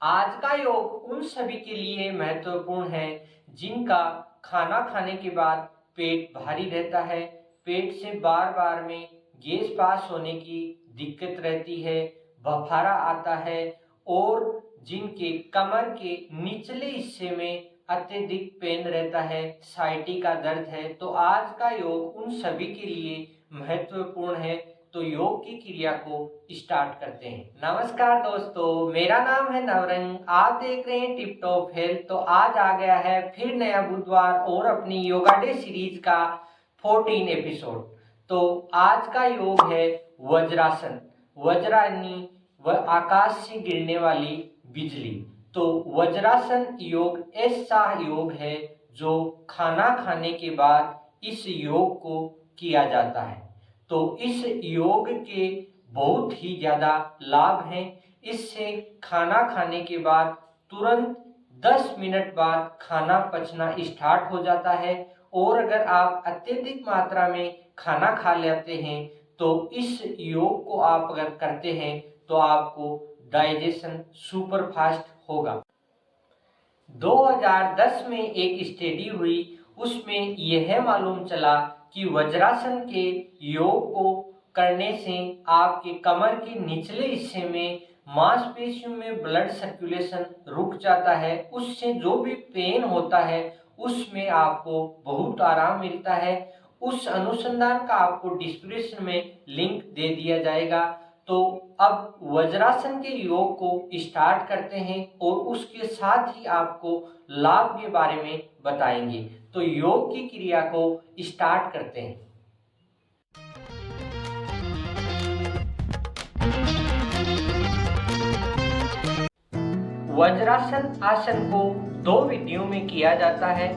आज का योग उन सभी के लिए महत्वपूर्ण है जिनका खाना खाने के बाद पेट भारी रहता है, पेट से बार बार में गैस पास होने की दिक्कत रहती है, बफारा आता है और जिनके कमर के निचले हिस्से में अत्यधिक पेन रहता है, साइटिका दर्द है, तो आज का योग उन सभी के लिए महत्वपूर्ण है। तो योग की क्रिया को स्टार्ट करते हैं। नमस्कार दोस्तों, मेरा नाम है नवरंग, आप देख रहे हैं टिप टॉप हेल्थ। तो आज आ गया है फिर नया बुधवार और अपनी योगा डे सीरीज का 14 एपिसोड। तो आज का योग है वज्रासन। वज्र यानी आकाश से गिरने वाली बिजली। तो वज्रासन योग ऐसा योग है जो खाना खाने के बाद इस योग को किया जाता है। तो इस योग के बहुत ही ज़्यादा लाभ हैं। इससे खाना खाने के बाद तुरंत 10 मिनट बाद खाना पचना स्टार्ट हो जाता है और अगर आप अत्यधिक मात्रा में खाना खा लेते हैं तो इस योग को आप अगर करते हैं तो आपको डाइजेशन सुपर फास्ट होगा। 2010 में एक स्टडी हुई, उसमें यह मालूम चला कि वज्रासन के योग को करने से आपके कमर के निचले हिस्से में मांसपेशियों में ब्लड सर्कुलेशन रुक जाता है। उससे जो भी पेन होता है उसमें आपको बहुत आराम मिलता है। उस अनुसंधान का आपको डिस्क्रिप्शन में लिंक दे दिया जाएगा। तो अब वज्रासन के योग को स्टार्ट करते हैं और उसके साथ ही आपको लाभ के बारे में बताएंगे। तो योग की क्रिया को स्टार्ट करते हैं। वज्रासन आसन को 2 विधियों में किया जाता है।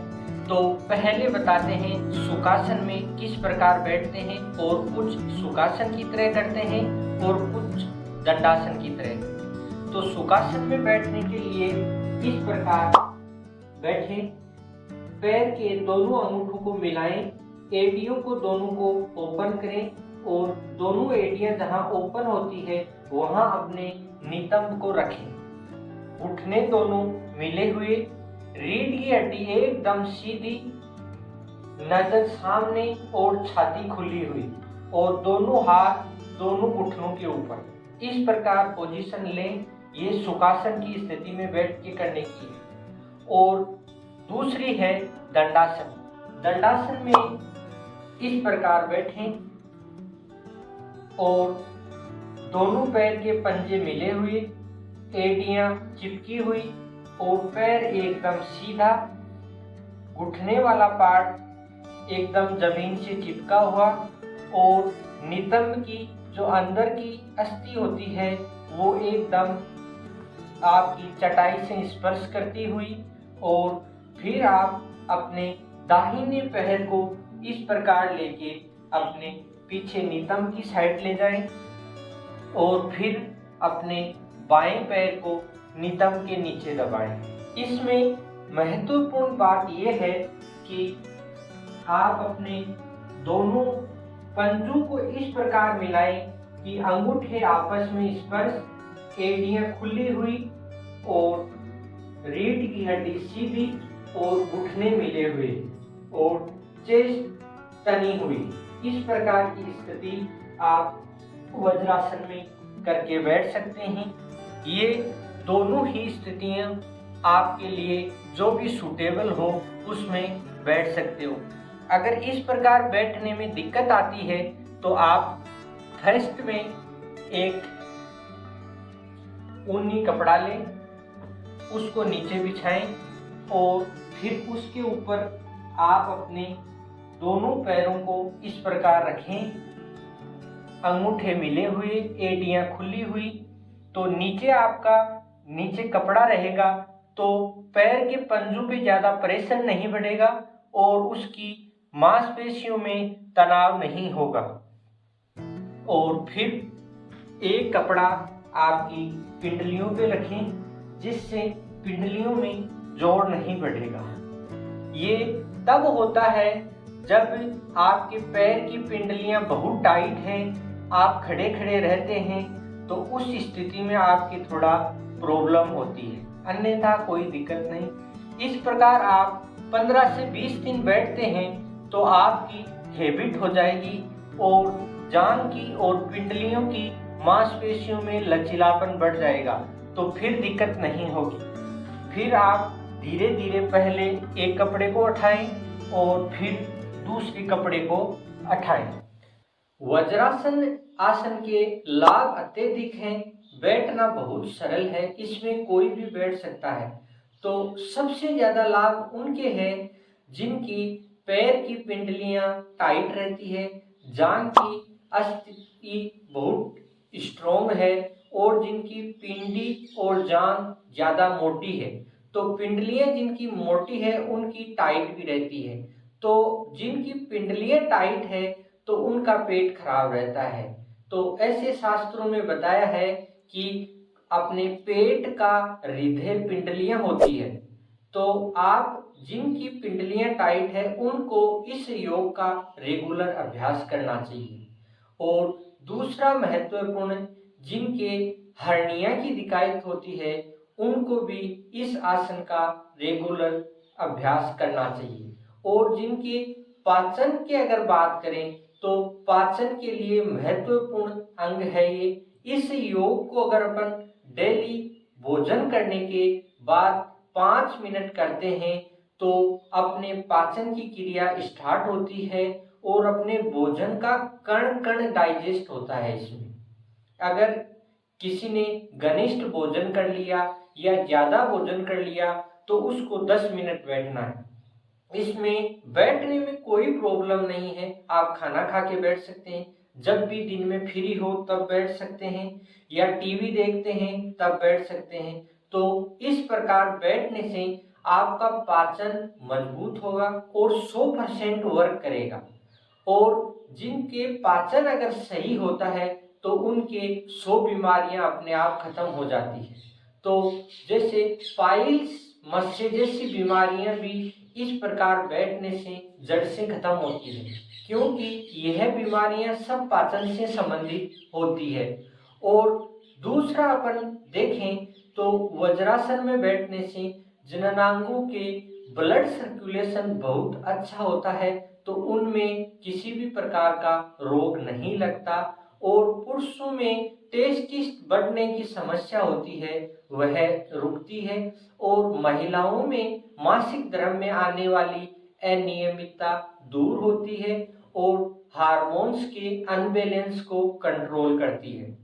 तो पहले बताते हैं सुखासन में किस प्रकार बैठते हैं, और कुछ सुखासन की तरह करते हैं और कुछ दंडासन की तरह। तो सुखासन में बैठने के लिए इस प्रकार बैठें, पैर के दोनों अंगूठों को मिलाएं, एड़ियों को दोनों को ओपन करें और दोनों एड़ियां जहां ओपन होती है वहां अपने नितंब को रखें। घुटने दोनों मिले हुए, रीढ़ की हड्डी एकदम सीधी, नजर सामने और छाती खुली हुई और दोनों हाथ दोनों घुटनों के ऊपर। इस प्रकार पोजीशन लें। ये सुखासन की स्थिति में बैठ के करने की है। और दूसरी है दंडासन। दंडासन में इस प्रकार बैठें और दोनों पैर के पंजे मिले हुए, एड़ियां चिपकी हुई और पैर एकदम सीधा, घुटने वाला पार्ट एकदम जमीन से चिपका हुआ और नितंब की जो अंदर की अस्थि होती है वो एकदम आपकी चटाई से स्पर्श करती हुई। और फिर आप अपने दाहिने पैर को इस प्रकार लेके अपने पीछे नितंब की साइड ले जाएं और फिर अपने बाएं पैर को नितंब के नीचे दबाएं। इसमें महत्वपूर्ण बात यह है कि आप अपने दोनों पंजों को इस प्रकार मिलाएं कि अंगूठे आपस में स्पर्श, एड़ियां खुली हुई और रीढ़ की हड्डी सीधी और घुटने मिले हुए और चेस्ट तनी हुई। इस प्रकार की स्थिति आप वज्रासन में करके बैठ सकते हैं। ये दोनों ही स्थितियां आपके लिए जो भी सूटेबल हो उसमें बैठ सकते हो। अगर इस प्रकार बैठने में दिक्कत आती है तो आप फर्स्ट में एक ऊनी कपड़ा लें, उसको नीचे बिछाएं और फिर उसके ऊपर आप अपने दोनों पैरों को इस प्रकार रखें, अंगूठे मिले हुए, एड़ियां खुली हुई। तो नीचे आपका नीचे कपड़ा रहेगा तो पैर के पंजों पे ज़्यादा प्रेशर नहीं बढ़ेगा और उसकी मांसपेशियों में तनाव नहीं होगा। और फिर एक कपड़ा आपकी पिंडलियों पे रखें जिससे पिंडलियों में जोर नहीं बढ़ेगा। ये तब होता है जब आपके पैर की पिंडलियां बहुत टाइट हैं, आप खड़े खड़े रहते हैं तो उस स्थिति में आपकी थोड़ा प्रॉब्लम होती है, अन्यथा कोई दिक्कत नहीं। इस प्रकार आप 15 से 20 दिन बैठते हैं तो आपकी हैबिट हो जाएगी और जांघ की और पिंडलियों की मांसपेशियों में लचीलापन बढ़ जाएगा, तो फिर दिक्कत नहीं होगी। फिर आप धीरे धीरे पहले एक कपड़े को उठाएं और फिर दूसरे कपड़े को उठाएं। वज्रासन आसन के लाभ अत्यधिक हैं, बैठना बहुत सरल है, इसमें कोई भी बैठ सकता है। तो सबसे ज्यादा लाभ उनके हैं जिनकी पैर की पिंडलियां टाइट रहती है, जांघ की अस्थिति बहुत स्ट्रोंग है और जिनकी पिंडी और जांघ ज्यादा मोटी है। तो पिंडलियां जिनकी मोटी है उनकी टाइट भी रहती है। तो जिनकी पिंडलियां टाइट है तो उनका पेट खराब रहता है। तो ऐसे शास्त्रों में बताया है कि अपने पेट का हृदय पिंडलियां होती है। तो आप जिनकी पिंडलियां टाइट है उनको इस योग का रेगुलर अभ्यास करना चाहिए। और दूसरा महत्वपूर्ण, जिनके हर्निया की दिक्कत होती है उनको भी इस आसन का रेगुलर अभ्यास करना चाहिए। और जिनके पाचन की अगर बात करें तो पाचन के लिए महत्वपूर्ण अंग है ये। इस योग को अगर अपन डेली भोजन करने के बाद 5 मिनट करते हैं तो अपने पाचन की क्रिया स्टार्ट होती है और अपने भोजन का कण कण डाइजेस्ट होता है। इसमें अगर किसी ने घनिष्ठ भोजन कर लिया या ज्यादा भोजन कर लिया तो उसको 10 मिनट बैठना है। इसमें बैठने में कोई प्रॉब्लम नहीं है, आप खाना खा के बैठ सकते हैं, जब भी दिन में फ्री हो तब बैठ सकते हैं, या टीवी देखते हैं तब बैठ सकते हैं। तो इस प्रकार बैठने से आपका पाचन मजबूत होगा और 100% वर्क करेगा। और जिनके पाचन अगर सही होता है तो उनके 100 बीमारियां अपने आप खत्म हो जाती है। तो जैसे पाइल्स, मस्से जैसी बीमारियां भी इस प्रकार बैठने से जड़ से खत्म होती है, क्योंकि यह बीमारियां सब पाचन से संबंधित होती है। और दूसरा अपन देखें तो वज्रासन में बैठने से जननांगों के ब्लड सर्कुलेशन बहुत अच्छा होता है, तो उनमें किसी भी प्रकार का रोग नहीं लगता। और पुरुषों में टेस्टिस बढ़ने की समस्या होती है वह रुकती है। और महिलाओं में मासिक धर्म में आने वाली अनियमितता दूर होती है और हार्मोन्स के अनबैलेंस को कंट्रोल करती है।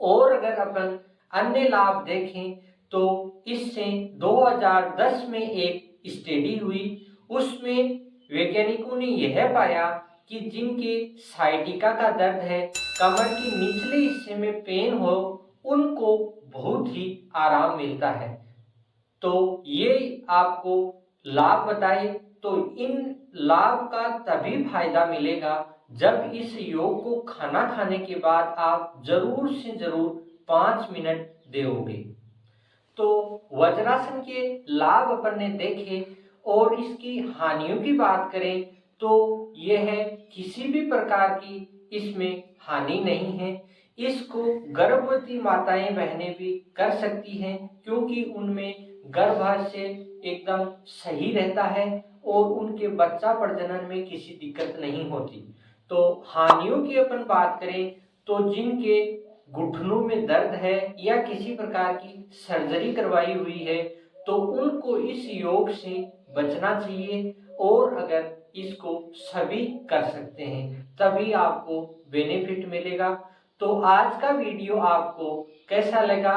और अगर अपन अन्य लाभ देखें तो इससे 2010 में एक स्टडी हुई, उसमें वैज्ञानिकों ने यह पाया कि जिनके साइटिका का दर्द है, कमर के निचले हिस्से में पेन हो, उनको बहुत ही आराम मिलता है। तो ये आपको लाभ बताए, तो इन लाभ का तभी फायदा मिलेगा जब इस योग को खाना खाने के बाद आप जरूर से जरूर 5 मिनट दोगे। तो वज्रासन के लाभ अपन ने देखे, और इसकी हानियों की बात करें तो यह किसी भी प्रकार की इसमें हानि नहीं है। इसको गर्भवती माताएं बहनें भी कर सकती हैं, क्योंकि उनमें गर्भाशय एकदम सही रहता है और उनके बच्चा प्रजनन में किसी दिक्कत नहीं होती। तो हानियों की अपन बात करें तो जिनके घुटनों में दर्द है या किसी प्रकार की सर्जरी करवाई हुई है तो उनको इस योग से बचना चाहिए। और अगर इसको सभी कर सकते हैं तभी आपको बेनिफिट मिलेगा। तो आज का वीडियो आपको कैसा लगा,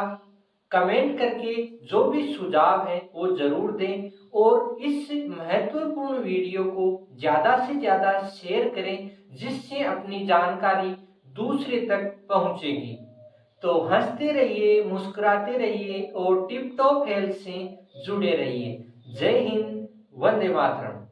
कमेंट करके जो भी सुझाव है वो जरूर दें, और इस महत्वपूर्ण वीडियो को ज्यादा से ज्यादा शेयर करें, जिससे अपनी जानकारी दूसरे तक पहुंचेगी। तो हंसते रहिए, मुस्कुराते रहिए और टिप टॉप हेल्थ से जुड़े रहिए। जय हिंद, वंदे मातरम।